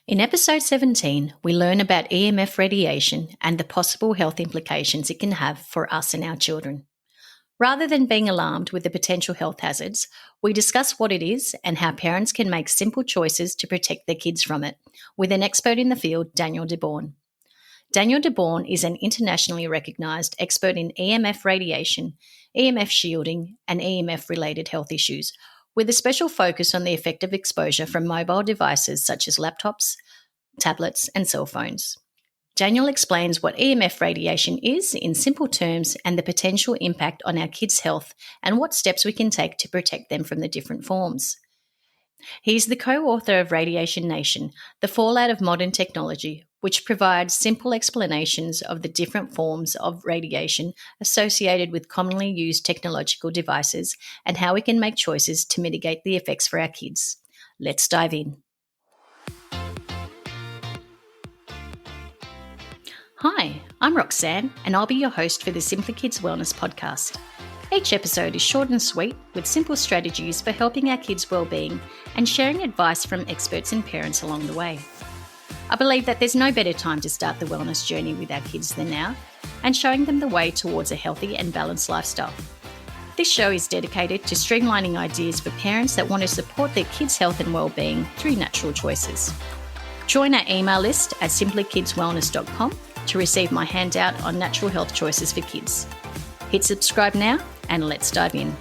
In episode 17, we learn about EMF radiation and the possible health implications it can have for us and our children. Rather than being alarmed with the potential health hazards, we discuss what it is and how parents can make simple choices to protect their kids from it, with an expert in the field, Daniel DeBaun. Daniel DeBaun is an internationally recognised expert in EMF radiation, EMF shielding, and EMF-related health issues, with a special focus on the effect of exposure from mobile devices such as laptops, tablets, and cell phones. Daniel explains what EMF radiation is in simple terms and the potential impact on our kids' health and what steps we can take to protect them from the different forms. He's the co-author of Radiation Nation, The Fallout of Modern Technology, which provides simple explanations of the different forms of radiation associated with commonly used technological devices and how we can make choices to mitigate the effects for our kids. Let's dive in. Hi, I'm Roxanne, and I'll be your host for the Simply Kids Wellness podcast. Each episode is short and sweet, with simple strategies for helping our kids' well-being and sharing advice from experts and parents along the way. I believe that there's no better time to start the wellness journey with our kids than now, and showing them the way towards a healthy and balanced lifestyle. This show is dedicated to streamlining ideas for parents that want to support their kids' health and well-being through natural choices. Join our email list at simplykidswellness.com to receive my handout on natural health choices for kids. Hit subscribe now and let's dive in.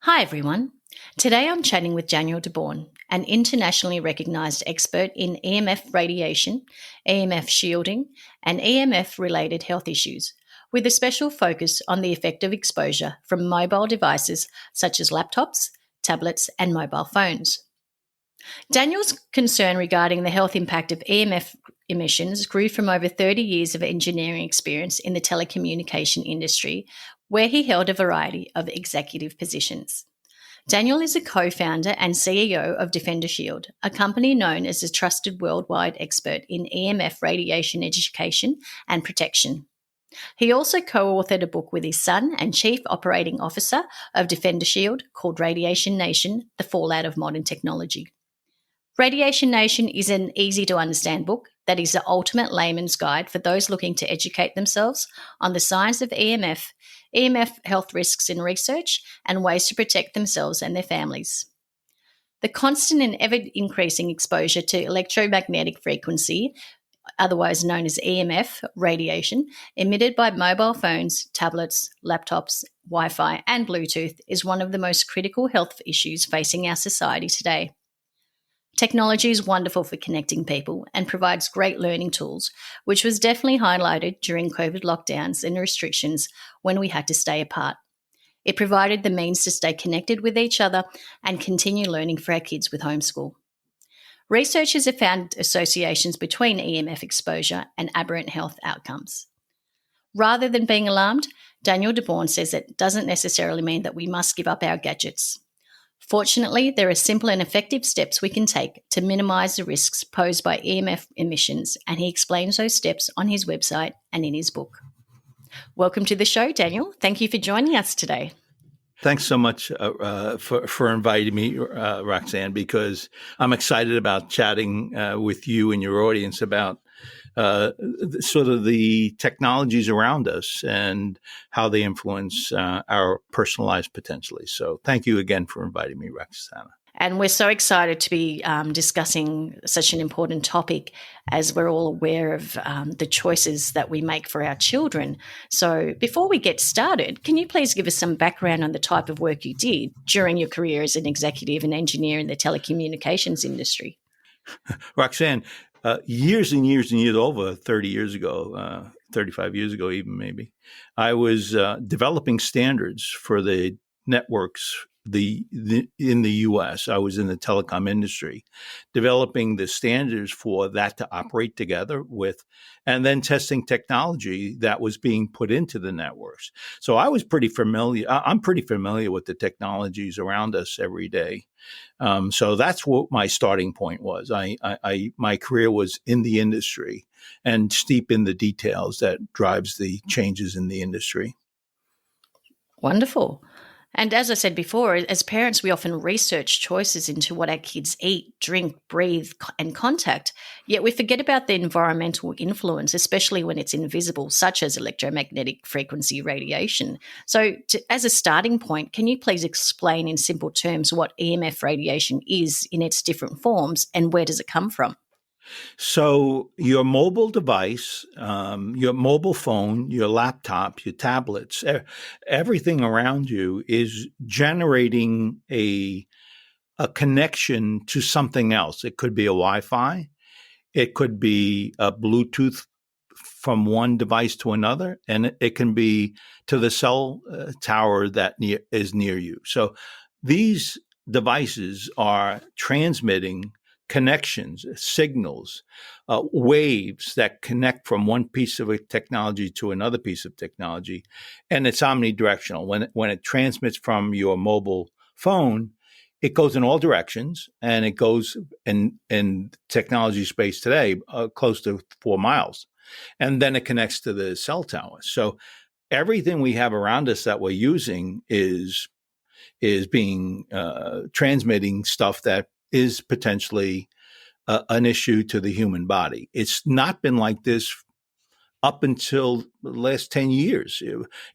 Hi everyone. Today I'm chatting with Daniel DeBaun, an internationally recognised expert in EMF radiation, EMF shielding, and EMF-related health issues, with a special focus on the effect of exposure from mobile devices such as laptops, tablets, and mobile phones. Daniel's concern regarding the health impact of EMF emissions grew from over 30 years of engineering experience in the telecommunication industry, where he held a variety of executive positions. Daniel is a co-founder and CEO of DefenderShield, a company known as a trusted worldwide expert in EMF radiation education and protection. He also co-authored a book with his son and chief operating officer of DefenderShield called Radiation Nation, The Fallout of Modern Technology. Radiation Nation is an easy-to-understand book that is the ultimate layman's guide for those looking to educate themselves on the science of EMF, EMF health risks in research, and ways to protect themselves and their families. The constant and ever-increasing exposure to electromagnetic frequency, otherwise known as EMF radiation, emitted by mobile phones, tablets, laptops, Wi-Fi, and Bluetooth is one of the most critical health issues facing our society today. Technology is wonderful for connecting people and provides great learning tools, which was definitely highlighted during COVID lockdowns and restrictions when we had to stay apart. It provided the means to stay connected with each other and continue learning for our kids with homeschool. Researchers have found associations between EMF exposure and aberrant health outcomes. Rather than being alarmed, Daniel DeBaun says it doesn't necessarily mean that we must give up our gadgets. Fortunately, there are simple and effective steps we can take to minimise the risks posed by EMF emissions, and he explains those steps on his website and in his book. Welcome to the show, Daniel. Thank you for joining us today. Thanks so much for inviting me, Roxanne, because I'm excited about chatting with you and your audience about sort of the technologies around us and how they influence our personal lives potentially. So thank you again for inviting me, Roxanne. And we're so excited to be discussing such an important topic, as we're all aware of the choices that we make for our children. So before we get started, can you please give us some background on the type of work you did during your career as an executive and engineer in the telecommunications industry? Roxanne, years and years and years, over 30 years ago, 35 years ago even maybe, I was developing standards for the networks in the U.S. I was in the telecom industry, developing the standards for that to operate together with, and then testing technology that was being put into the networks. So I was pretty familiar. I'm pretty familiar with the technologies around us every day. So that's what my starting point was. My career was in the industry and steep in the details that drives the changes in the industry. Wonderful. And as I said before, as parents, we often research choices into what our kids eat, drink, breathe, and contact, yet we forget about the environmental influence, especially when it's invisible, such as electromagnetic frequency radiation. So, as a starting point, can you please explain in simple terms what EMF radiation is in its different forms and where does it come from? So your mobile device, your mobile phone, your laptop, your tablets, everything around you is generating a connection to something else. It could be a Wi-Fi. It could be a Bluetooth from one device to another, and it can be to the cell tower that is near you. So these devices are transmitting connections, signals, waves that connect from one piece of technology to another piece of technology, and it's omnidirectional. When it transmits from your mobile phone, it goes in all directions, and it goes in technology space today close to 4 miles, and then it connects to the cell tower. So everything we have around us that we're using is being transmitting stuff that is potentially an issue to the human body. It's not been like this up until the last 10 years.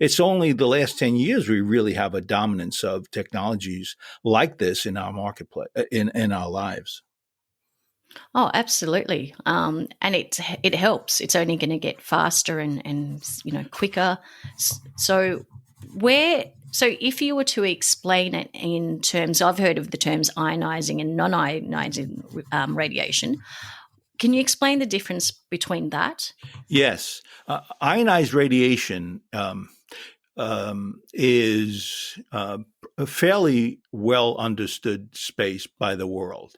It's only the last 10 years we really have a dominance of technologies like this in our marketplace, in our lives. Oh, absolutely. And it helps. It's only going to get faster and quicker. So if you were to explain it in terms, I've heard of the terms ionizing and non-ionizing radiation. Can you explain the difference between that? Yes. Ionized radiation is a fairly well understood space by the world.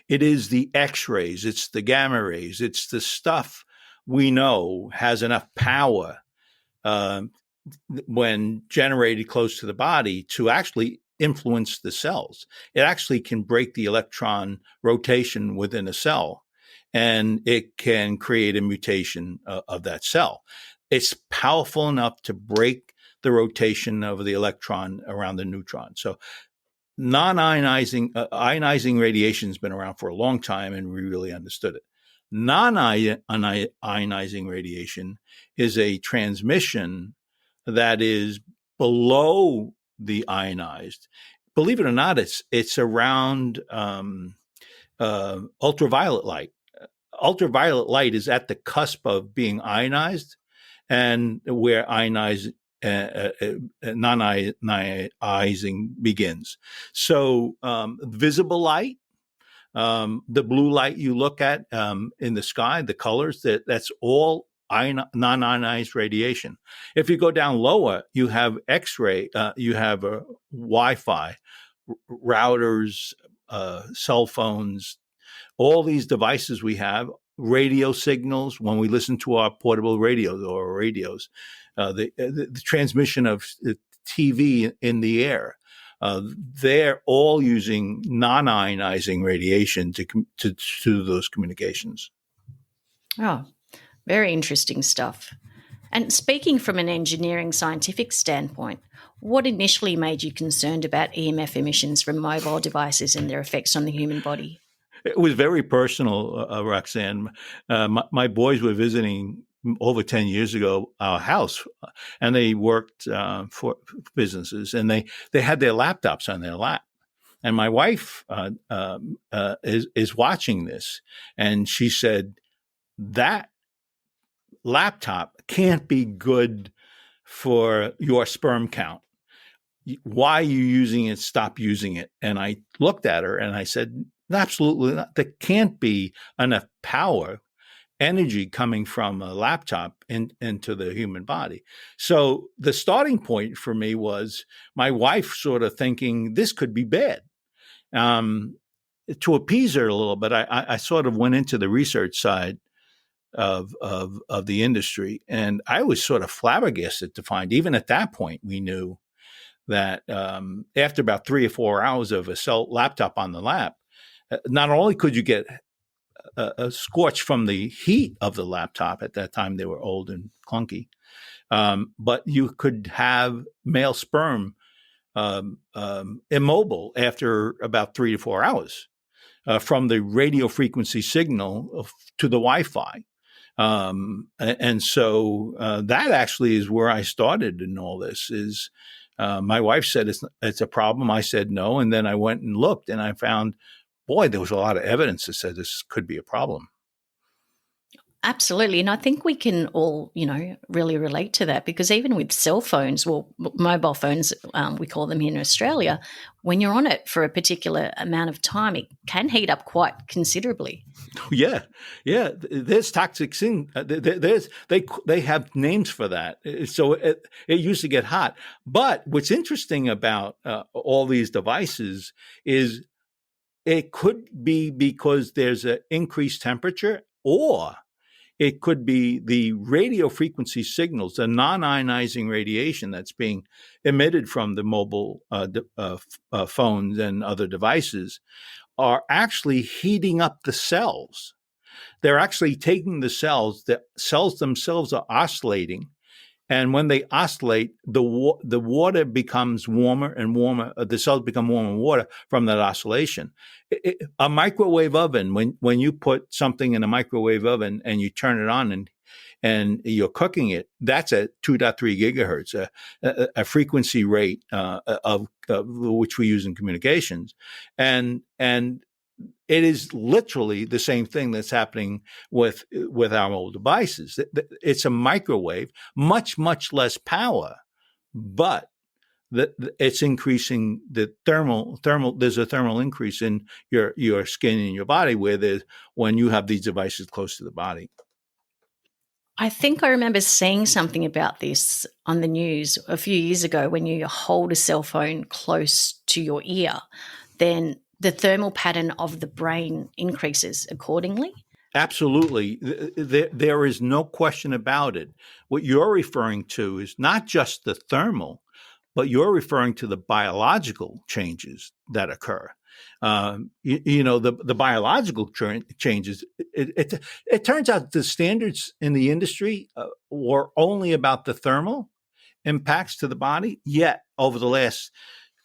It is the X-rays, it's the gamma rays, it's the stuff we know has enough power when generated close to the body to actually influence the cells. It actually can break the electron rotation within a cell, and it can create a mutation of that cell. It's powerful enough to break the rotation of the electron around the neutron. So ionizing radiation has been around for a long time, and we really understood it. Non-ionizing radiation is a transmission that is below the ionized. Believe it or not, it's around ultraviolet light. Ultraviolet light is at the cusp of being ionized, and where non-ionizing begins. So visible light, the blue light you look at in the sky, the colors, that's all non-ionized radiation. If you go down lower, you have X-ray, you have Wi-Fi, routers, cell phones, all these devices we have, radio signals, when we listen to our portable radios or radios, the transmission of TV in the air, they're all using non-ionizing radiation to those communications. Oh, very interesting stuff. And speaking from an engineering scientific standpoint, what initially made you concerned about EMF emissions from mobile devices and their effects on the human body? It was very personal, Roxanne. My boys were visiting over 10 years ago our house, and they worked for businesses, and they had their laptops on their lap. And my wife is watching this, and she said, that laptop can't be good for your sperm count. Why are you using it? Stop using it. And I looked at her and I said, absolutely not. There can't be enough power, energy coming from a laptop into the human body. So the starting point for me was my wife sort of thinking this could be bad. To appease her a little bit, I sort of went into the research side of the industry, and I was sort of flabbergasted to find, even at that point, we knew that after about 3 or 4 hours of a laptop on the lap, not only could you get a scorch from the heat of the laptop, at that time they were old and clunky, but you could have male sperm immobile after about 3 to 4 hours from the radio frequency signal to the Wi-Fi. And so that actually is where I started in all this. Is my wife said it's a problem. I said no, and then I went and looked, and I found, boy, there was a lot of evidence that said this could be a problem. Absolutely. And I think we can all, really relate to that, because even with cell phones, well, mobile phones, we call them here in Australia, when you're on it for a particular amount of time, it can heat up quite considerably. Yeah. There's toxic thing. They have names for that. So it used to get hot. But what's interesting about all these devices is it could be because there's an increased temperature, or it could be the radio frequency signals, the non-ionizing radiation that's being emitted from the mobile phones and other devices are actually heating up the cells. They're actually taking the cells themselves are oscillating. And when they oscillate, the water becomes warmer and warmer. The cells become warmer and water from that oscillation. A microwave oven, when you put something in a microwave oven and you turn it on and you're cooking it, that's at 2.3 gigahertz, a frequency rate of which we use in communications, and it is literally the same thing that's happening with our mobile devices. It's a microwave, much less power, but it's increasing the thermal. There's a thermal increase in your skin and your body when you have these devices close to the body. I think I remember seeing something about this on the news a few years ago. When you hold a cell phone close to your ear, then the thermal pattern of the brain increases accordingly. Absolutely. There is no question about it. What you're referring to is not just the thermal, but you're referring to the biological changes that occur. The biological changes, it turns out the standards in the industry were only about the thermal impacts to the body. Yet over the last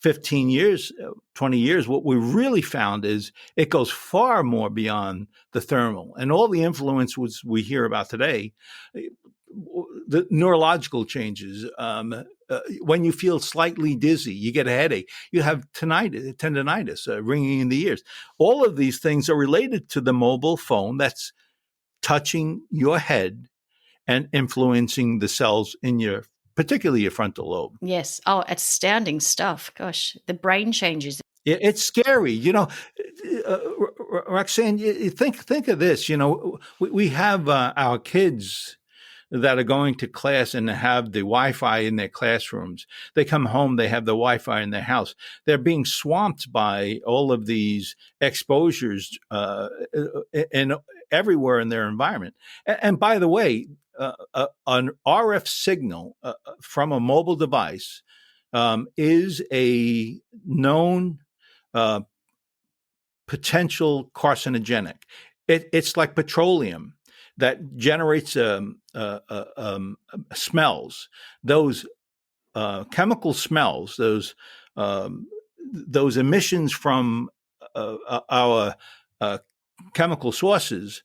15 years, 20 years, what we really found is it goes far more beyond the thermal and all the influences we hear about today, the neurological changes. When you feel slightly dizzy, you get a headache, you have tendinitis, ringing in the ears. All of these things are related to the mobile phone that's touching your head and influencing the cells in particularly your frontal lobe. Yes. Oh, astounding stuff. Gosh, the brain changes. It's scary. Roxanne, you think of this. We have our kids that are going to class and have the Wi-Fi in their classrooms. They come home, they have the Wi-Fi in their house. They're being swamped by all of these exposures everywhere in their environment. And by the way, an RF signal from a mobile device is a known potential carcinogenic. It's like petroleum that generates smells. Those chemical smells, those emissions from our chemical sources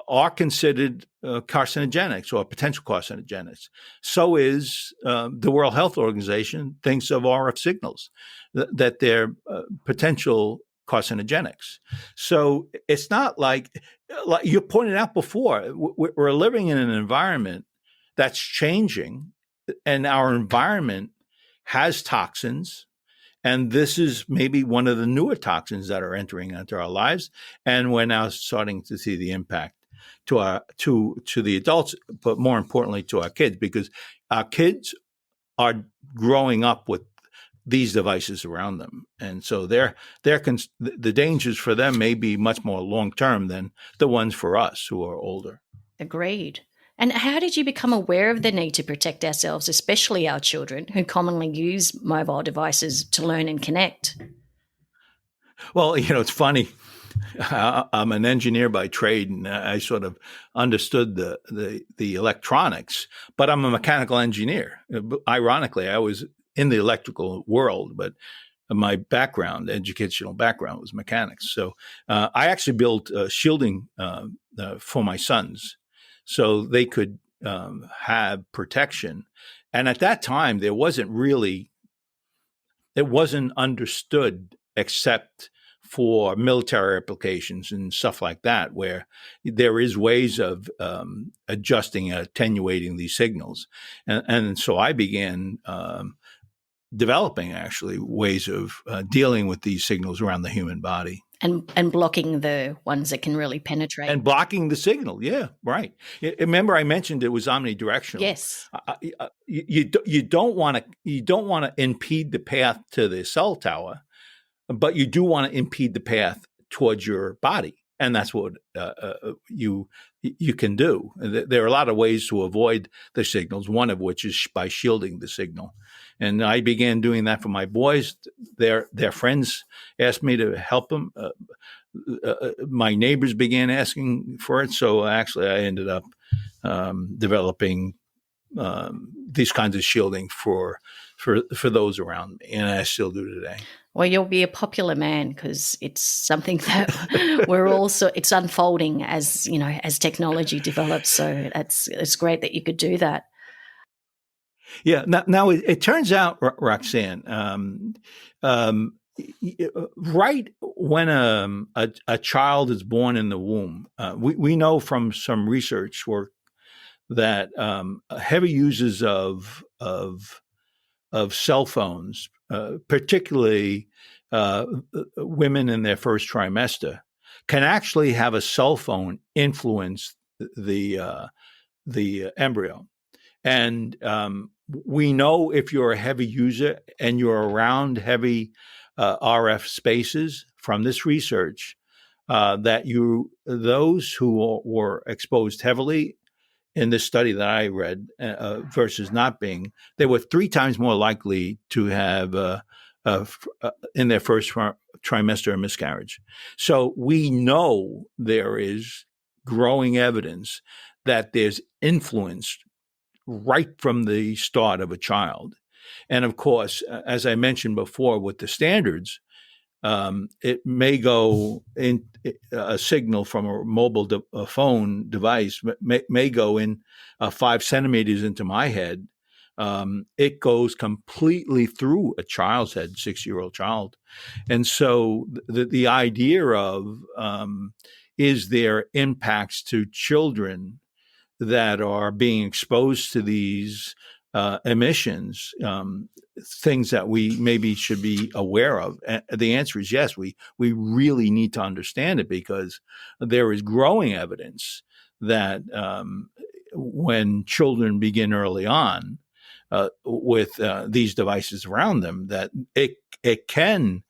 are considered carcinogenics or potential carcinogenics. So is the World Health Organization thinks of RF signals, that they're potential carcinogenics. So it's not like you pointed out before, we're living in an environment that's changing, and our environment has toxins. And this is maybe one of the newer toxins that are entering into our lives. And we're now starting to see the impact to the adults, but more importantly to our kids, because our kids are growing up with these devices around them. And so the dangers for them may be much more long-term than the ones for us who are older. Agreed. And how did you become aware of the need to protect ourselves, especially our children who commonly use mobile devices to learn and connect? Well, it's funny. I'm an engineer by trade, and I sort of understood the electronics, but I'm a mechanical engineer. Ironically, I was in the electrical world, but my background, educational background, was mechanics. So I actually built shielding for my sons so they could have protection. And at that time, it wasn't understood except for military applications and stuff like that, where there is ways of adjusting, attenuating these signals. And so I began developing actually ways of dealing with these signals around the human body. And blocking the ones that can really penetrate. And blocking the signal, yeah, right. Remember, I mentioned it was omnidirectional. Yes. You don't want to impede the path to the cell tower, but you do want to impede the path towards your body, and that's what you can do. There are a lot of ways to avoid the signals. One of which is by shielding the signal. And I began doing that for my boys. Their friends asked me to help them. My neighbors began asking for it. So actually, I ended up developing these kinds of shielding for those around me, and I still do today. Well, you'll be a popular man because it's something that it's unfolding as technology develops. So it's great that you could do that. Yeah. Now it turns out, Roxanne, right when a child is born in the womb, we know from some research work that heavy users of cell phones, particularly women in their first trimester, can actually have a cell phone influence the embryo. And we know if you're a heavy user and you're around heavy RF spaces from this research, that those who were exposed heavily in this study that I read versus not being, they were 3 times more likely to have in their first trimester a miscarriage. So we know there is growing evidence that there's influence right from the start of a child. And of course, as I mentioned before with the standards, it may go in a signal from a mobile phone device may go in 5 centimeters into my head. It goes completely through a child's head, 6-year-old child. And so the idea of is there impacts to children that are being exposed to these emissions, things that we maybe should be aware of? And the answer is yes. We really need to understand it, because there is growing evidence that when children begin early on with these devices around them, that it can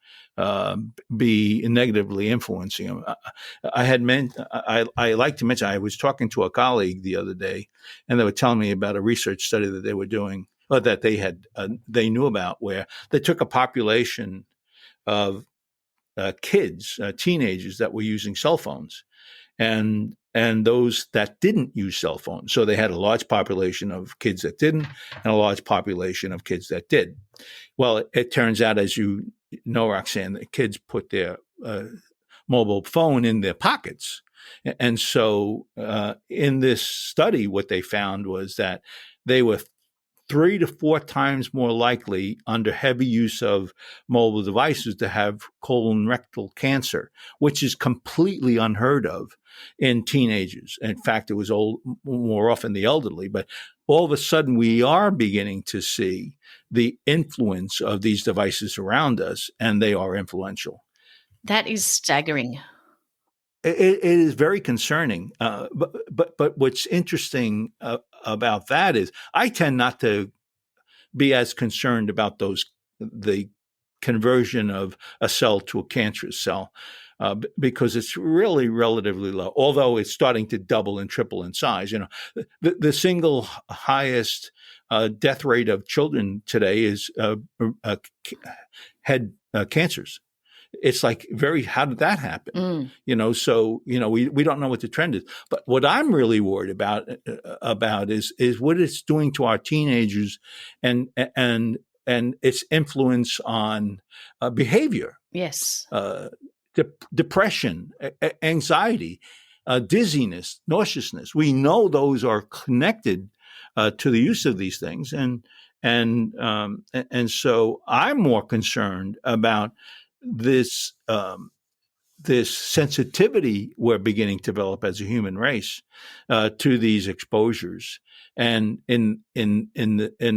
be negatively influencing them. I like to mention, I was talking to a colleague the other day, and they were telling me about a research study that they were doing, or that they knew about, where they took a population of kids, teenagers that were using cell phones, and those that didn't use cell phones. So they had a large population of kids that didn't, and a large population of kids that did. Well, it turns out, as you know, Roxanne, the kids put their mobile phone in their pockets. And so in this study, what they found was that they were 3 to 4 times more likely under heavy use of mobile devices to have colon rectal cancer, which is completely unheard of in teenagers. In fact, it was more often the elderly. But all of a sudden, we are beginning to see the influence of these devices around us, and they are influential. That is staggering. It is very concerning. But what's interesting about that is I tend not to be as concerned about the conversion of a cell to a cancerous cell, because it's really relatively low, although it's starting to double and triple in size. The single highest death rate of children today is head cancers. It's like how did that happen? So we don't know what the trend is. But what I'm really worried about is what it's doing to our teenagers and and its influence on behavior. Yes. Depression, anxiety, dizziness, nauseousness. We know those are connected to the use of these things, and so I'm more concerned about this this sensitivity we're beginning to develop as a human race to these exposures. And in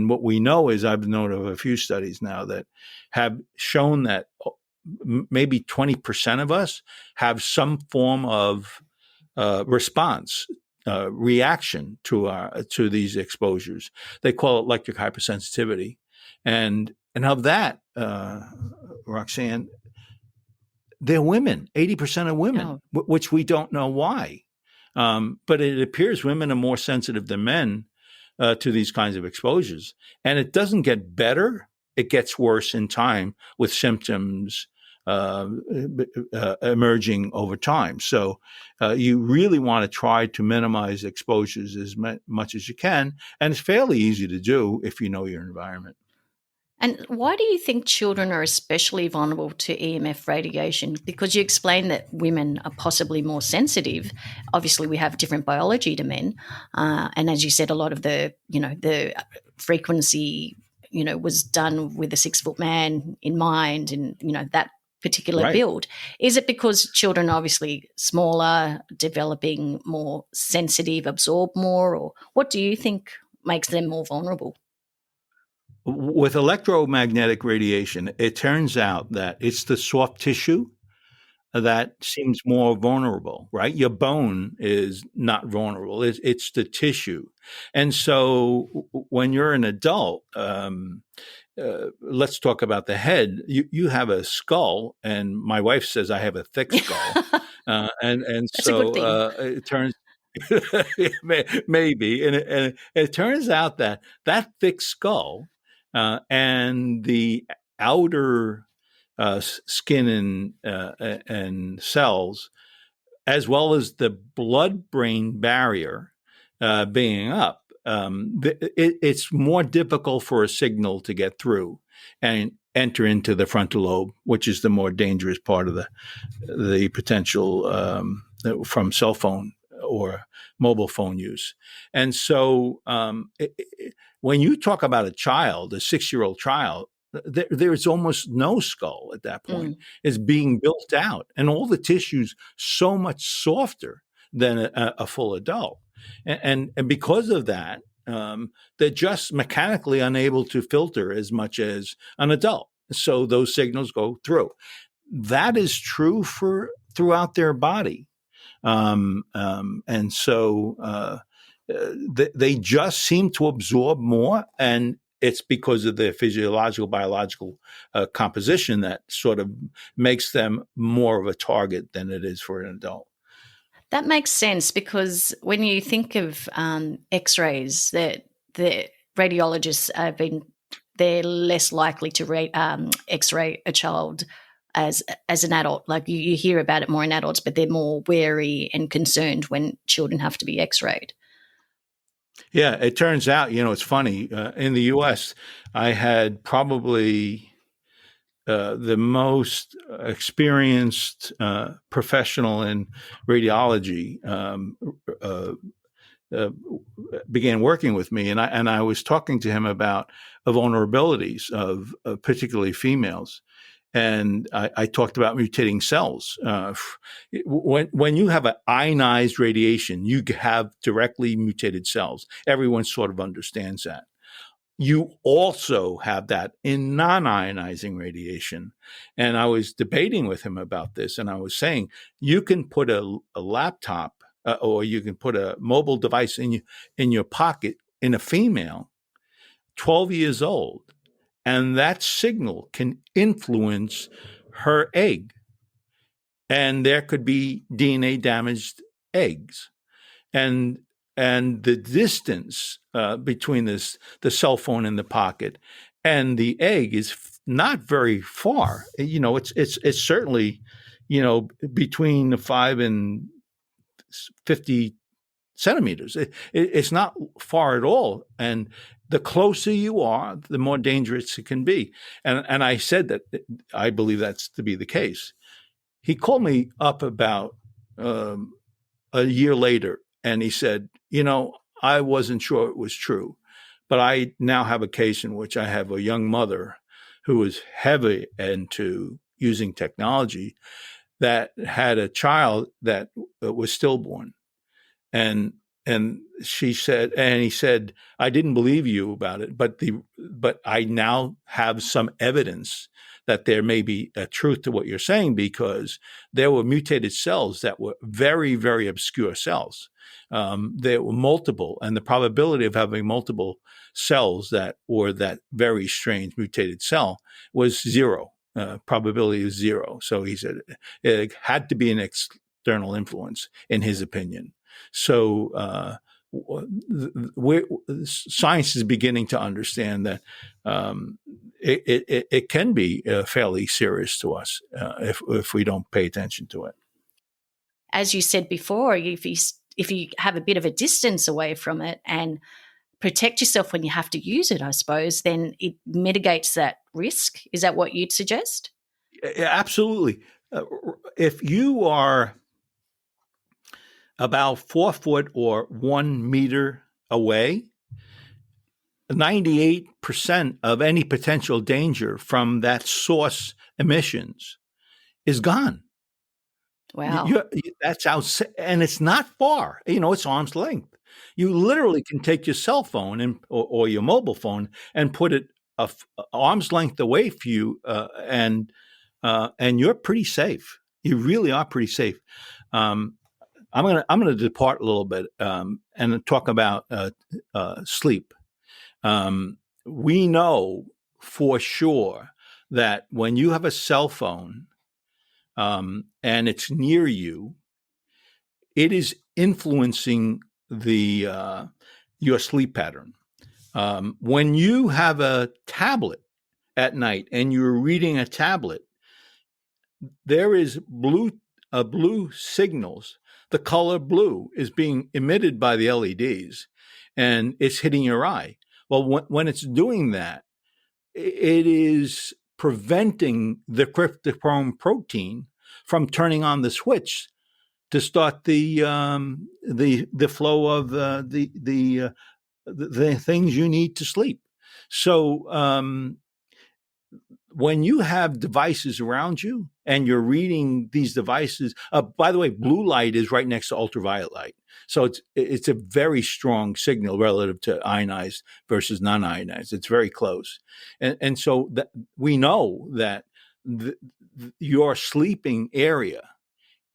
what we know is, I've known of a few studies now that have shown that maybe 20% of us have some form of response, reaction to these exposures. They call it electric hypersensitivity, and of that, Roxanne, they're women. 80% of women, which we don't know why, but it appears women are more sensitive than men to these kinds of exposures, and it doesn't get better. It gets worse in time with symptoms emerging over time. So you really want to try to minimize exposures as much as you can. And it's fairly easy to do if you know your environment. And why do you think children are especially vulnerable to EMF radiation? Because you explained that women are possibly more sensitive. Obviously, we have different biology to men. And as you said, a lot of the frequency, was done with a 6-foot man in mind and, that particular build. Is it because children are obviously smaller, developing more sensitive, absorb more, or what do you think makes them more vulnerable? With electromagnetic radiation, it turns out that it's the soft tissue that seems more vulnerable, right? Your bone is not vulnerable. It's the tissue. And so when you're an adult, let's talk about the head. You have a skull, and my wife says I have a thick skull. And That's so a good thing. it turns maybe. And it turns out that thick skull and the outer skin and cells, as well as the blood-brain barrier being up, it's more difficult for a signal to get through and enter into the frontal lobe, which is the more dangerous part of the potential from cell phone or mobile phone use. And so when you talk about a child, a 6-year-old child, there's almost no skull at that point. It's being built out, and all the tissue's so much softer than a full adult. And because of that, they're just mechanically unable to filter as much as an adult. So those signals go through. That is true throughout their body. And so they just seem to absorb more, and it's because of their physiological, biological composition that sort of makes them more of a target than it is for an adult. That makes sense, because when you think of X-rays, the radiologists they're less likely to X-ray a child as an adult. Like you hear about it more in adults, but they're more wary and concerned when children have to be X-rayed. Yeah, it turns out, it's funny. In the U.S., I had probably the most experienced professional in radiology began working with me, and I was talking to him about the vulnerabilities of particularly females. And I talked about mutating cells. When you have an ionized radiation, you have directly mutated cells. Everyone sort of understands that. You also have that in non-ionizing radiation. And I was debating with him about this, and I was saying, you can put a laptop or you can put a mobile device in your pocket in a female, 12 years old, and that signal can influence her egg. And there could be DNA damaged eggs. And the distance between the cell phone in the pocket and the egg is not very far. It's certainly, between 5 and 50 centimeters. It's not far at all. And the closer you are, the more dangerous it can be. And I said that I believe that's to be the case. He called me up about a year later, and he said, I wasn't sure it was true, but I now have a case in which I have a young mother who is heavy into using technology that had a child that was stillborn. And he said, I didn't believe you about it, but I now have some evidence that there may be a truth to what you're saying, because there were mutated cells that were very, very obscure cells. There were multiple, and the probability of having multiple cells that were that very strange mutated cell was zero. Probability is zero. So he said it had to be an external influence, in his opinion. So science is beginning to understand that it can be fairly serious to us if we don't pay attention to it. As you said before, if you have a bit of a distance away from it and protect yourself when you have to use it, I suppose, then it mitigates that risk. Is that what you'd suggest? Absolutely. If you are about 4 foot or 1 meter away, 98% of any potential danger from that source emissions is gone. Wow. That's out, and it's not far. It's arm's length. You literally can take your cell phone or your mobile phone and put it arm's length away from you, and you're pretty safe. You really are pretty safe. I'm gonna depart a little bit and talk about sleep. We know for sure that when you have a cell phone and it's near you, it is influencing your sleep pattern. When you have a tablet at night and you're reading a tablet, there is blue signals. The color blue is being emitted by the LEDs, and it's hitting your eye. Well, when it's doing that, it is preventing the cryptochrome protein from turning on the switch to start the flow of the things you need to sleep. So when you have devices around you and you're reading these devices, by the way, blue light is right next to ultraviolet light. So it's a very strong signal relative to ionized versus non-ionized. It's very close. And so we know that your sleeping area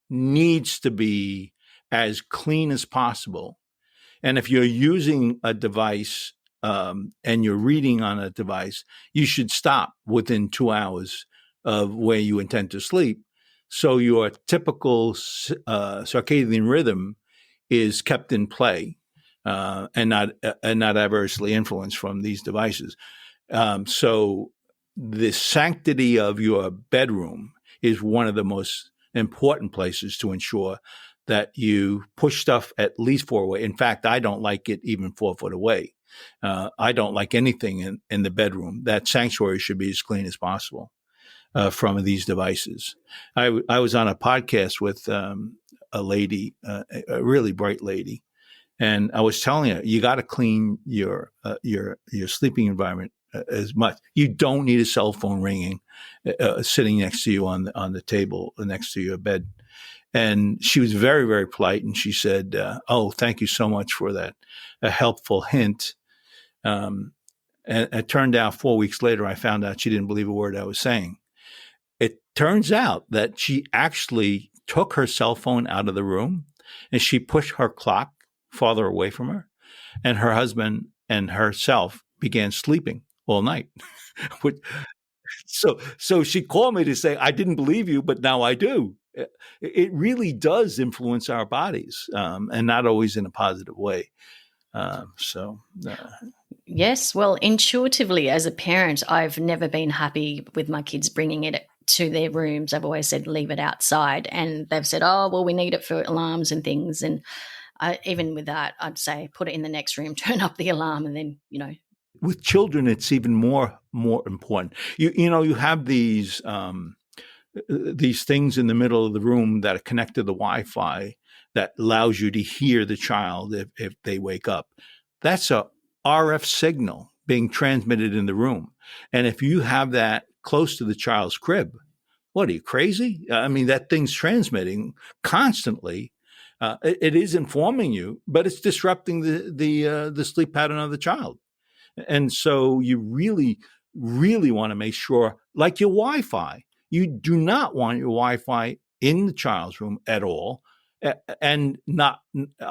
needs to be as clean as possible. And if you're using a device and you're reading on a device, you should stop within 2 hours of where you intend to sleep, so your typical circadian rhythm is kept in play and not adversely influenced from these devices. So the sanctity of your bedroom is one of the most important places to ensure that you push stuff at least 4 away. In fact, I don't like it even 4 foot away. I don't like anything in the bedroom. That sanctuary should be as clean as possible from these devices. I was on a podcast with a lady, a really bright lady, and I was telling her, you got to clean your sleeping environment as much. You don't need a cell phone ringing, sitting next to you on the table next to your bed. And she was very, very polite, and she said, "Oh, thank you so much for that, a helpful hint." And it turned out 4 weeks later, I found out she didn't believe a word I was saying. It turns out that she actually took her cell phone out of the room and she pushed her clock farther away from her, and her husband and herself began sleeping all night. So she called me to say, I didn't believe you, but now I do. It really does influence our bodies, and not always in a positive way. Yes, well, intuitively as a parent, I've never been happy with my kids bringing it to their rooms. I've always said, leave it outside. And they've said, oh, well, we need it for alarms and things. And even with that, I'd say, put it in the next room, turn up the alarm, and then, with children, it's even more important. You have these things in the middle of the room that are connected to the Wi-Fi that allows you to hear the child if they wake up. That's a RF signal being transmitted in the room. And if you have that close to the child's crib, what, are you crazy? I mean, that thing's transmitting constantly. It is informing you, but it's disrupting the sleep pattern of the child. And so you really, really want to make sure, like your Wi-Fi, you do not want your Wi-Fi in the child's room at all, and not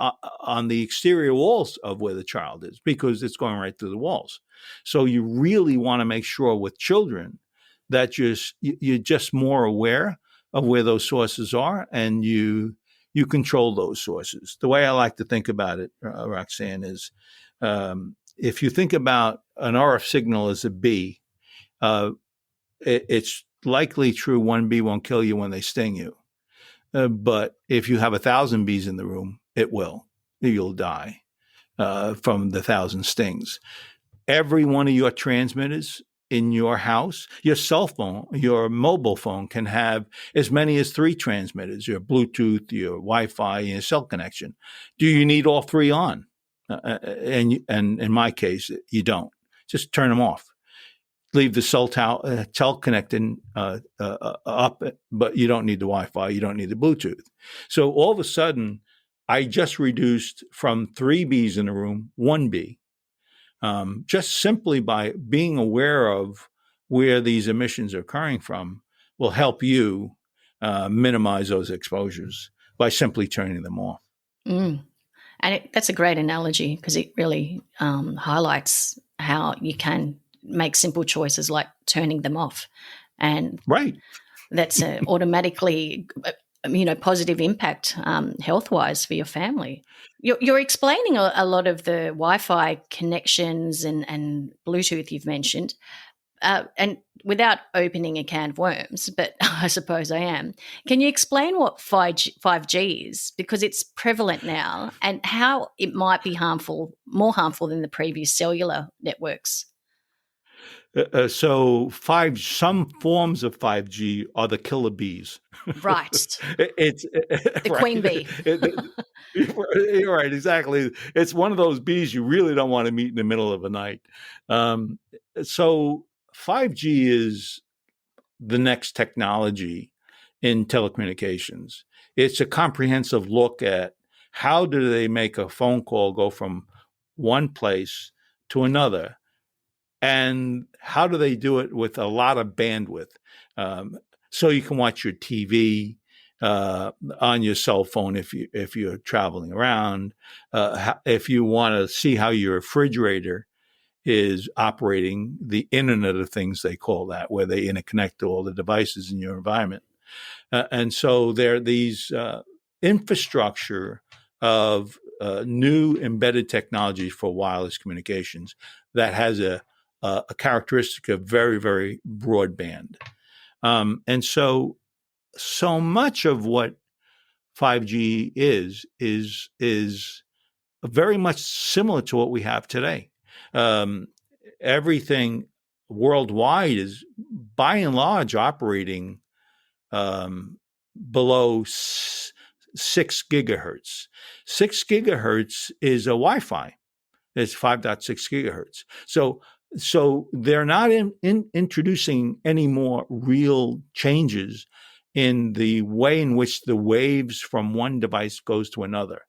on the exterior walls of where the child is, because it's going right through the walls. So you really want to make sure with children that you're just more aware of where those sources are, and you control those sources. The way I like to think about it, Roxanne, is if you think about an RF signal as a bee, it's likely true one bee won't kill you when they sting you. But if you have 1,000 bees in the room, it will. You'll die from the 1,000 stings. Every one of your transmitters in your house, your cell phone, your mobile phone can have as many as 3 transmitters, your Bluetooth, your Wi-Fi, and your cell connection. Do you need all 3 on? And in my case, you don't. Just turn them off. Leave the cell connecting up, but you don't need the Wi-Fi. You don't need the Bluetooth. So all of a sudden, I just reduced from 3 bees in a room, 1 bee. Just simply by being aware of where these emissions are occurring from will help you minimize those exposures by simply turning them off. And that's a great analogy, because it really highlights how you can make simple choices like turning them off. And right, that's automatically positive impact health-wise for your family. You're explaining a lot of the Wi-Fi connections and Bluetooth you've mentioned, and without opening a can of worms, but I suppose I am. Can you explain what 5G is, because it's prevalent now, and how it might be more harmful than the previous cellular networks? So some forms of 5G are the killer bees. Right. It's the right. queen bee. You're right, exactly. It's one of those bees you really don't want to meet in the middle of the night. So 5G is the next technology in telecommunications. It's a comprehensive look at how do they make a phone call go from one place to another, and how do they do it with a lot of bandwidth? So you can watch your TV on your cell phone if you're traveling around. If you want to see how your refrigerator is operating, the Internet of Things, they call that, where they interconnect to all the devices in your environment. And so there are these infrastructure of new embedded technology for wireless communications that has a characteristic of very, very broadband. And so much of what 5G is very much similar to what we have today. Everything worldwide is by and large operating below 6 gigahertz. 6 gigahertz is a Wi-Fi. It's 5.6 gigahertz. So they're not introducing any more real changes in the way in which the waves from one device goes to another.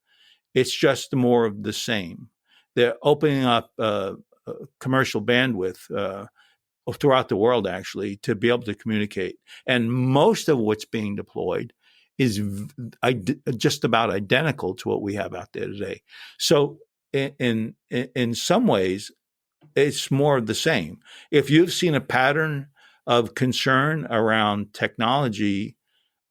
It's just more of the same. They're opening up commercial bandwidth throughout the world, actually, to be able to communicate. And most of what's being deployed is just about identical to what we have out there today. So in some ways, it's more of the same. If you've seen a pattern of concern around technology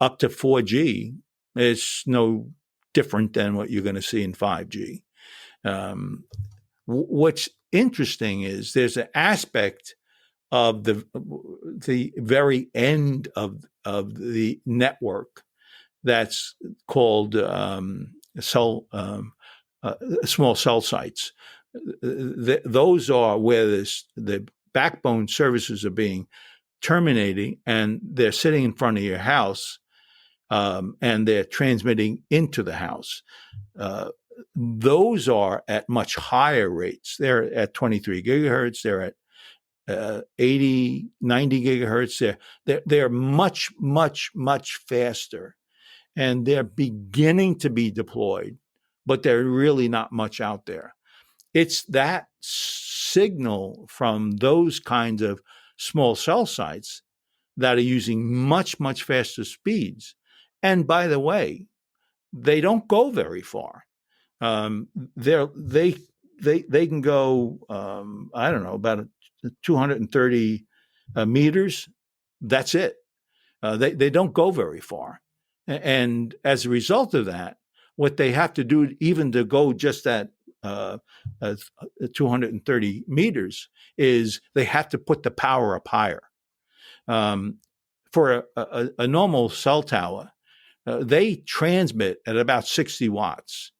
up to 4G, it's no different than what you're going to see in 5G. What's interesting is there's an aspect of the very end of the network that's called small cell sites. those are where the backbone services are being terminating, and they're sitting in front of your house, and they're transmitting into the house. Those are at much higher rates. They're at 23 gigahertz. They're at 80, 90 gigahertz. They're much, much, much faster, and they're beginning to be deployed, but they're really not much out there. It's that signal from those kinds of small cell sites that are using much, much faster speeds. And by the way, they don't go very far. They can go, I don't know, about 230 meters. That's it. They don't go very far. And as a result of that, what they have to do, even to go just that 230 meters, is they have to put the power up higher. For a normal cell tower, they transmit at about 60 watts.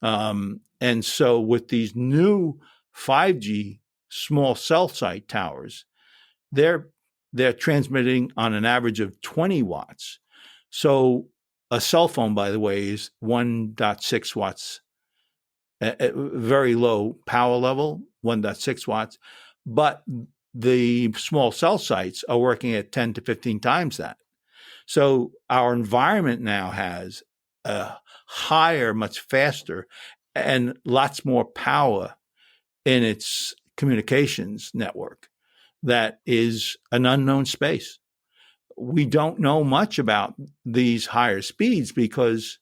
And so with these new 5G small cell site towers, they're transmitting on an average of 20 watts. So a cell phone, by the way, is 1.6 watts, at very low power level, 1.6 watts. But the small cell sites are working at 10 to 15 times that. So our environment now has a higher, much faster, and lots more power in its communications network that is an unknown space. We don't know much about these higher speeds because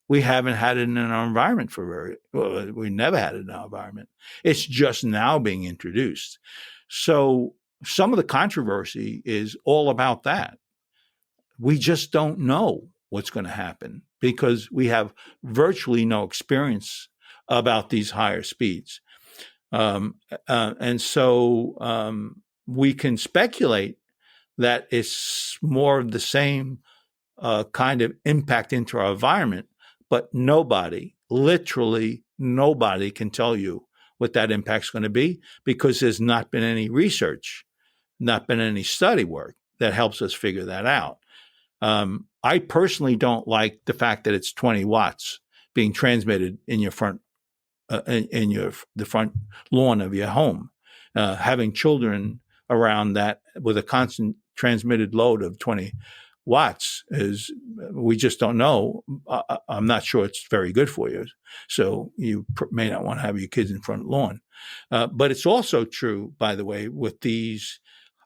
we haven't had it in our environment we never had it in our environment. It's just now being introduced. So some of the controversy is all about that. We just don't know what's going to happen because we have virtually no experience about these higher speeds. And so we can speculate that it's more of the same kind of impact into our environment, but literally nobody can tell you what that impact's going to be because there's not been any research, not been any study work that helps us figure that out. I personally don't like the fact that it's 20 watts being transmitted in your front, the front lawn of your home. Having children around that with a constant transmitted load of 20 watts we just don't know. I'm not sure it's very good for you. So you may not want to have your kids in front lawn. But it's also true, by the way, with these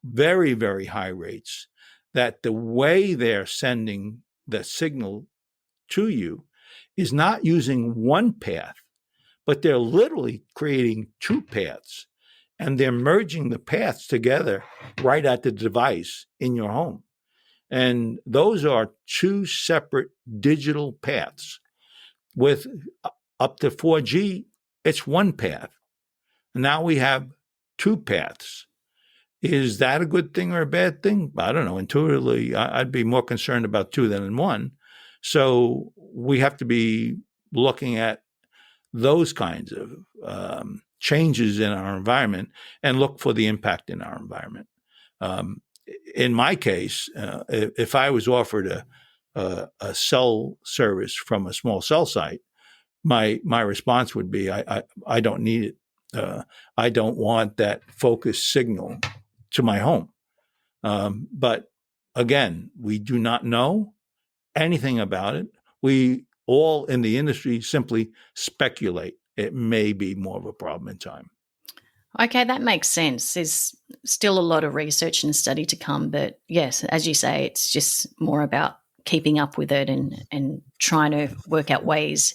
very, very high rates, that the way they're sending the signal to you is not using one path, but they're literally creating two paths, and they're merging the paths together right at the device in your home. And those are two separate digital paths. With up to 4G, it's one path. Now we have two paths. Is that a good thing or a bad thing? I don't know. Intuitively, I'd be more concerned about two than in one. So we have to be looking at those kinds of changes in our environment and look for the impact in our environment. In my case, if I was offered a cell service from a small cell site, my response would be, I don't need it. I don't want that focused signal to my home. But again, we do not know anything about it. We all in the industry simply speculate it may be more of a problem in time. Okay, that makes sense. There's still a lot of research and study to come, but yes, as you say, it's just more about keeping up with it and trying to work out ways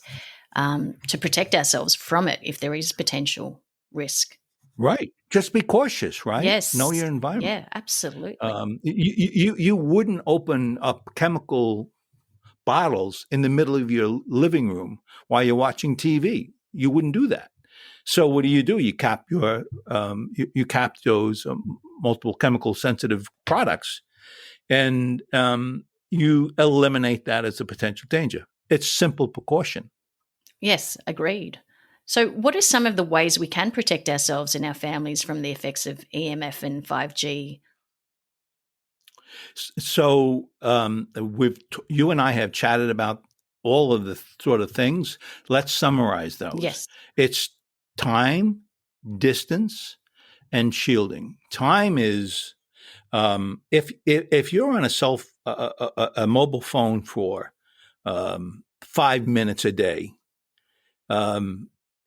to protect ourselves from it if there is potential risk. Right. Just be cautious, right? Yes. Know your environment. Yeah, absolutely. You wouldn't open up chemical bottles in the middle of your living room while you're watching TV. You wouldn't do that. So what do? You cap you cap those multiple chemical sensitive products, and you eliminate that as a potential danger. It's simple precaution. Yes, agreed. So, what are some of the ways we can protect ourselves and our families from the effects of EMF and 5G? So you and I have chatted about all of the sort of things. Let's summarize those. Yes. It's time, distance, and shielding. Time is if you're on a mobile phone for 5 minutes a day,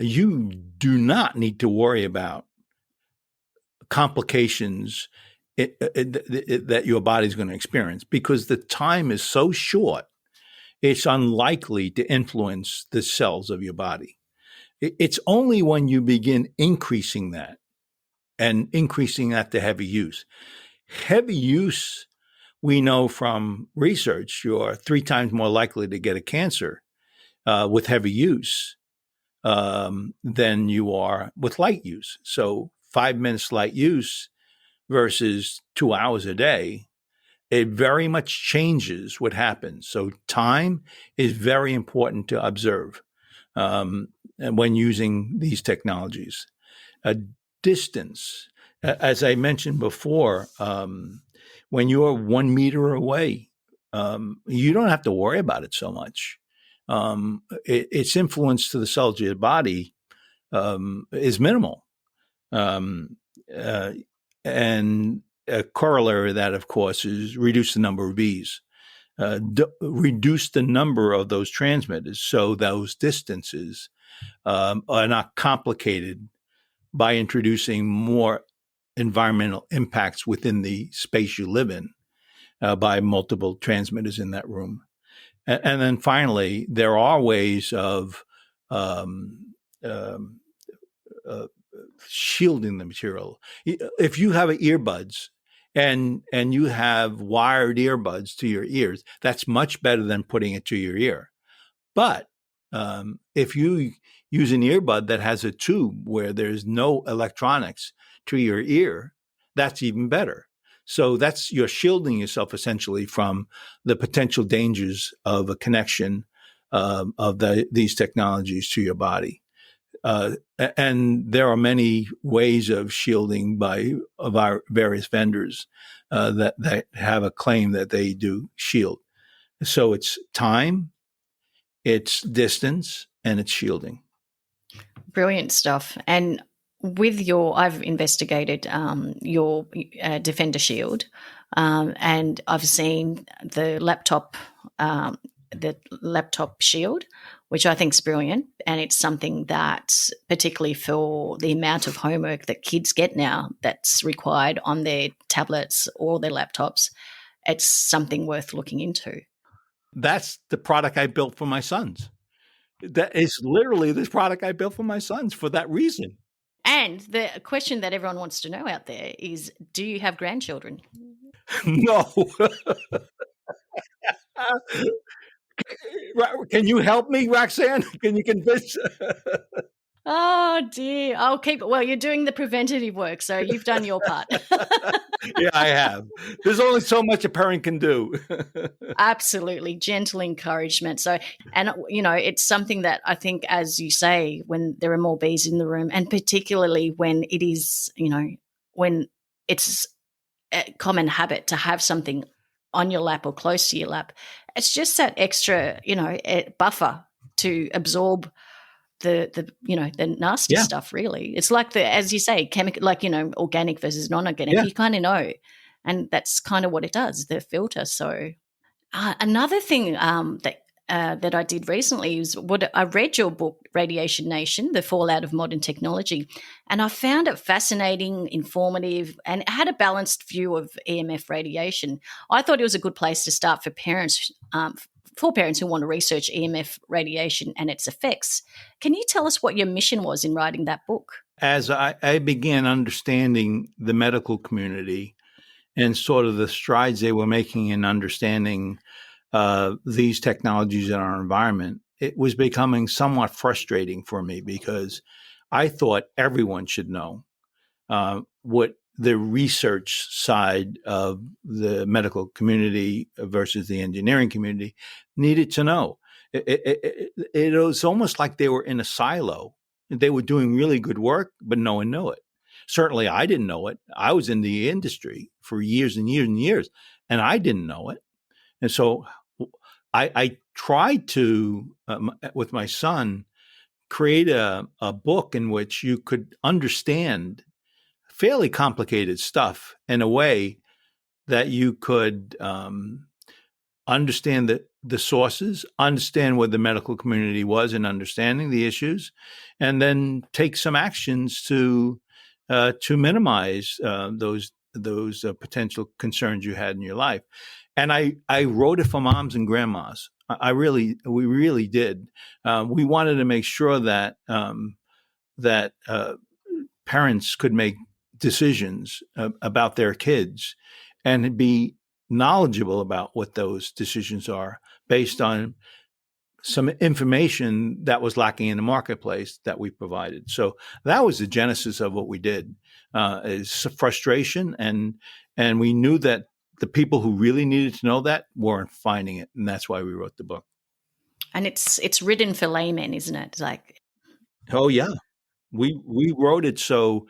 you do not need to worry about complications that your body's going to experience, because the time is so short, it's unlikely to influence the cells of your body. It's only when you begin increasing that and increasing that to heavy use. Heavy use, we know from research, you're 3 times more likely to get a cancer with heavy use than you are with light use. So 5 minutes light use versus 2 hours a day, it very much changes what happens. So time is very important to observe when using these technologies. Distance, as I mentioned before, when you're 1 meter away, you don't have to worry about it so much. Its influence to the cells of your body is minimal. And a corollary of that, of course, is reduce the number of bees, reduce the number of those transmitters so those distances are not complicated by introducing more environmental impacts within the space you live in by multiple transmitters in that room. And then finally, there are ways of shielding the material. If you have earbuds and you have wired earbuds to your ears, that's much better than putting it to your ear. But if you use an earbud that has a tube where there's no electronics to your ear, that's even better. So you're shielding yourself essentially from the potential dangers of a connection of these technologies to your body. And there are many ways of shielding of our various vendors that have a claim that they do shield. So it's time, it's distance, and it's shielding. Brilliant stuff. And I've investigated your DefenderShield, and I've seen the laptop shield, which I think is brilliant. And it's something that, particularly for the amount of homework that kids get now that's required on their tablets or their laptops, it's something worth looking into. That's the product I built for my sons. That is literally this product I built for my sons for that reason. And the question that everyone wants to know out there is, do you have grandchildren? No. Can you help me, Roxanne? Can you convince? Oh dear. Well, you're doing the preventative work, so you've done your part. Yeah, I have. There's only so much a parent can do. Absolutely. Gentle encouragement. So, and it's something that I think, as you say, when there are more bees in the room, and particularly when it is, when it's a common habit to have something on your lap or close to your lap, it's just that extra, buffer to absorb the nasty stuff. Really, it's like as you say, chemical, like organic versus non-organic. Yeah. You kind of know, and that's kind of what it does, the filter. So another thing that I did recently is I read your book, Radiation Nation: The Fallout of Modern Technology, and I found it fascinating, informative, and it had a balanced view of EMF radiation. I thought it was a good place to start for parents. For parents who want to research EMF radiation and its effects. Can you tell us what your mission was in writing that book? As I began understanding the medical community and sort of the strides they were making in understanding these technologies in our environment, it was becoming somewhat frustrating for me because I thought everyone should know what the research side of the medical community versus the engineering community needed to know. It was almost like they were in a silo They were doing really good work, but no one knew it. Certainly, I didn't know it. I was in the industry for years and years and years, and I didn't know it. And so I tried to, with my son, create a book in which you could understand fairly complicated stuff in a way that you could understand the sources, understand where the medical community was in understanding the issues, and then take some actions to minimize those potential concerns you had in your life. And I wrote it for moms and grandmas. We really did. We wanted to make sure that parents could make decisions about their kids and be knowledgeable about what those decisions are based on some information that was lacking in the marketplace that we provided. So that was the genesis of what we did. Is frustration, and we knew that the people who really needed to know that weren't finding it, and that's why we wrote the book. And it's written for laymen, isn't it? Like, oh yeah, we wrote it so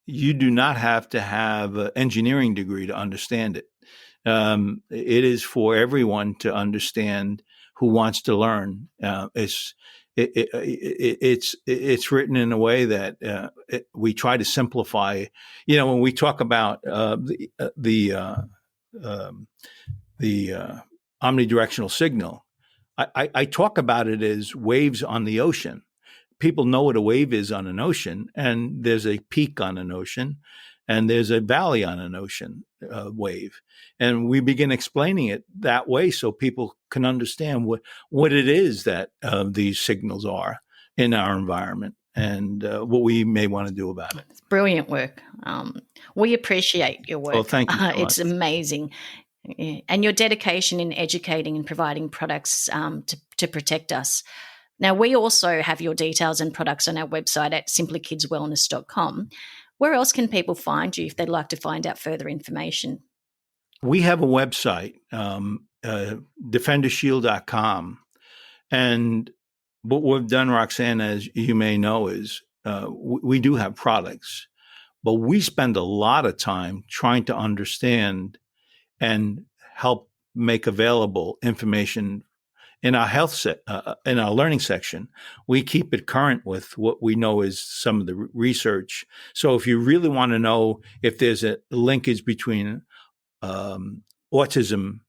you do not have to have an engineering degree to understand it. It is for everyone to understand who wants to learn. It's written in a way that we try to simplify. You know, when we talk about the omnidirectional signal, I talk about it as waves on the ocean. People know what a wave is on an ocean, and there's a peak on an ocean, and there's a valley on an ocean wave. And we begin explaining it that way so people can understand what it is that these signals are in our environment and what we may want to do about it. It's brilliant work. We appreciate your work. Well, thank you so much. It's amazing. Yeah. And your dedication in educating and providing products to protect us. Now, we also have your details and products on our website at simplykidswellness.com. Where else can people find you if they'd like to find out further information? We have a website, DefenderShield.com. And what we've done, Roxanne, as you may know, is we do have products, but we spend a lot of time trying to understand and help make available information in our in our learning section. We keep it current with what we know is some of the research. So if you really want to know if there's a linkage between autism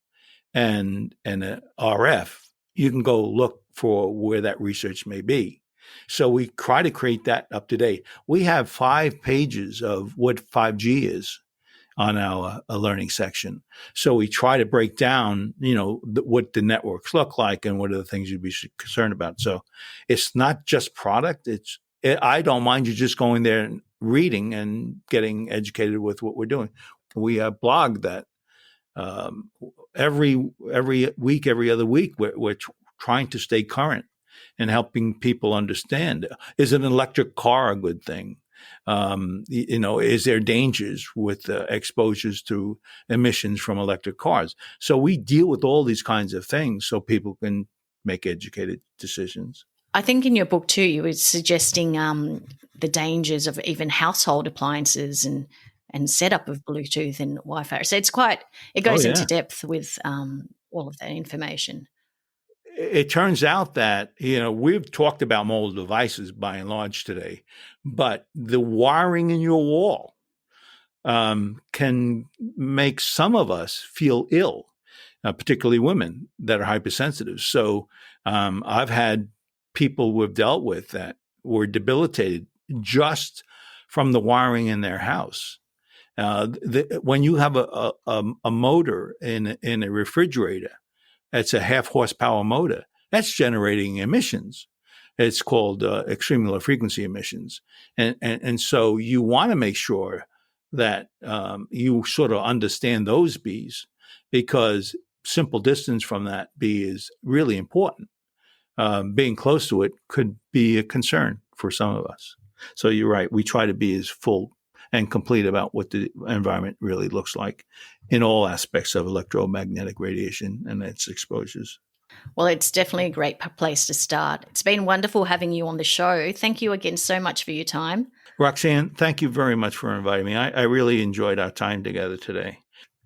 and a RF, you can go look for where that research may be. So we try to create that up to date. We have 5 pages of what 5G is on our learning section. So we try to break down, what the networks look like and what are the things you'd be concerned about. So it's not just product. I don't mind you just going there and reading and getting educated with what we're doing. We have blog that every week, every other week, we're trying to stay current and helping people understand. Is an electric car a good thing? Is there dangers with exposures to emissions from electric cars? So we deal with all these kinds of things so people can make educated decisions. I think in your book too, you were suggesting the dangers of even household appliances and setup of Bluetooth and Wi-Fi. So it goes into depth with all of that information. It turns out that, we've talked about mobile devices by and large today, but the wiring in your wall can make some of us feel ill, particularly women that are hypersensitive. So I've had people we've dealt with that were debilitated just from the wiring in their house. When you have a motor in a refrigerator, it's a 0.5 horsepower motor. That's generating emissions. It's called extreme low frequency emissions. And so you want to make sure that you sort of understand those Bs, because simple distance from that B is really important. Being close to it could be a concern for some of us. So you're right. We try to be as full and complete about what the environment really looks like in all aspects of electromagnetic radiation and its exposures. Well, it's definitely a great place to start. It's been wonderful having you on the show. Thank you again so much for your time. Roxanne, thank you very much for inviting me. I really enjoyed our time together today.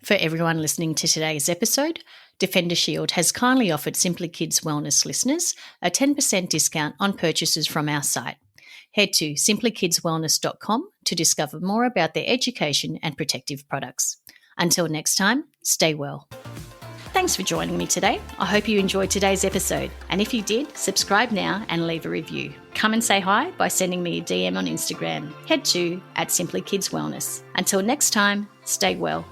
For everyone listening to today's episode, DefenderShield has kindly offered Simply Kids Wellness listeners a 10% discount on purchases from our site. Head to simplykidswellness.com to discover more about their education and protective products. Until next time, stay well. Thanks for joining me today. I hope you enjoyed today's episode. And if you did, subscribe now and leave a review. Come and say hi by sending me a DM on Instagram. Head to @simplykidswellness. Until next time, stay well.